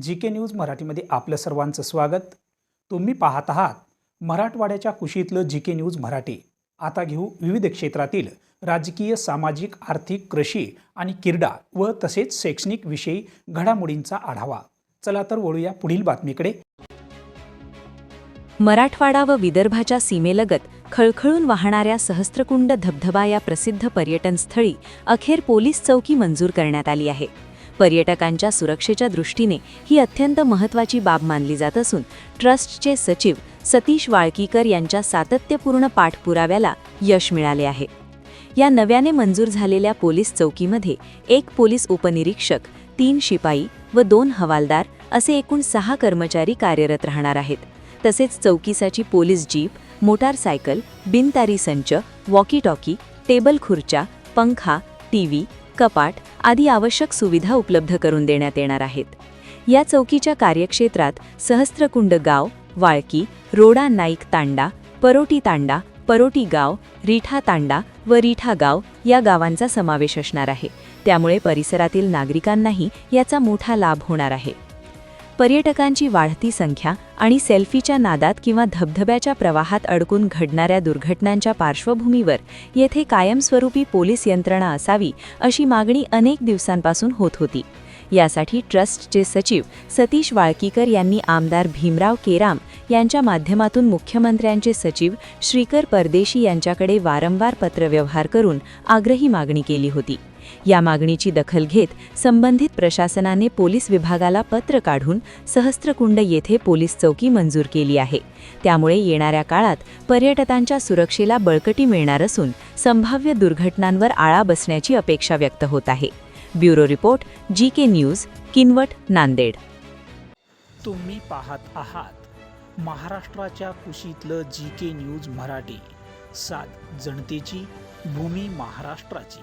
GK. News मराठीमध्ये आपलं सर्वांचं स्वागत। तुम्ही पाहत आहात मराठवाड्याच्या कुशीतलं जी.के. न्यूज मराठी। आता घेऊ विविध क्षेत्रातील राजकीय, सामाजिक, आर्थिक, कृषी आणि क्रीडा व तसेच शैक्षणिक विषयी घडामोडींचा आढावा। चला तर वळूया पुढील बातमीकडे। मराठवाडा व विदर्भाच्या सीमेलगत खळखळून वाहणाऱ्या सहस्त्रकुंड धबधबा या प्रसिद्ध पर्यटन स्थळी अखेर पोलीस चौकी मंजूर करण्यात आली आहे। पर्यटकांच्या सुरक्षेच्या दृष्टीने ही अत्यंत महत्त्वाची बाब मानली जात असून ट्रस्टचे सचिव सतीश वाळकीकर यांच्या सातत्यपूर्ण पाठपुराव्याला यश मिळाले आहे। या नव्याने मंजूर झालेल्या पोलीस चौकीमध्ये 1 पोलीस उपनिरीक्षक, 3 शिपाई व 2 हवालदार असे एकूण 6 कर्मचारी कार्यरत राहणार आहेत। तसेच चौकीसाठी पोलीस जीप, मोटारसायकल, बिनतारी संच, वॉकी टॉकी, टेबल खुर्च्या, पंखा, टीव्ही, कपाट आदी आवश्यक सुविधा उपलब्ध करून देण्यात येणार आहेत। या चौकीच्या कार्यक्षेत्रात सहस्त्रकुंड गाव, वाळकी, रोडा नाईक तांडा, परोटी तांडा, परोटी गाव, रिठा तांडा व रिठा गाव या गावांचा समावेश असणार आहे। त्यामुळे परिसरातील नागरिकांनाही याचा मोठा लाभ होणार आहे। पर्यटकांची वाढती संख्या आणि सेल्फीच्या नादात किंवा धबधब्याच्या प्रवाहात अडकून घडणाऱ्या दुर्घटनांच्या पार्श्वभूमीवर येथे कायमस्वरूपी पोलीस यंत्रणा असावी अशी मागणी अनेक दिवसांपासून होत होती। यासाठी ट्रस्टचे सचिव सतीश वाळकीकर यांनी आमदार भीमराव केराम यांच्या माध्यमातून मुख्यमंत्र्यांचे सचिव श्रीकर परदेशी यांच्याकडे वारंवार पत्रव्यवहार करून आग्रही मागणी केली होती। या मागणीची दखल घेत संबंधित प्रशासनाने पोलीस विभागाला पत्र काढून सहस्त्रकुंड येथे पोलीस चौकी मंजूर केली आहे। त्यामुळे येणाऱ्या काळात पर्यटकांच्या सुरक्षेला बळकटी मिळणार असून संभाव्य दुर्घटनांवर आळा बसण्याची अपेक्षा व्यक्त होत आहे। Bureau report, GK. News, Kinwat, Nanded. तुम्ही पाहत आहात महाराष्ट्राच्या कुशीतलं जी.के. न्यूज मराठी। सात जनतेची, भूमी महाराष्ट्राची।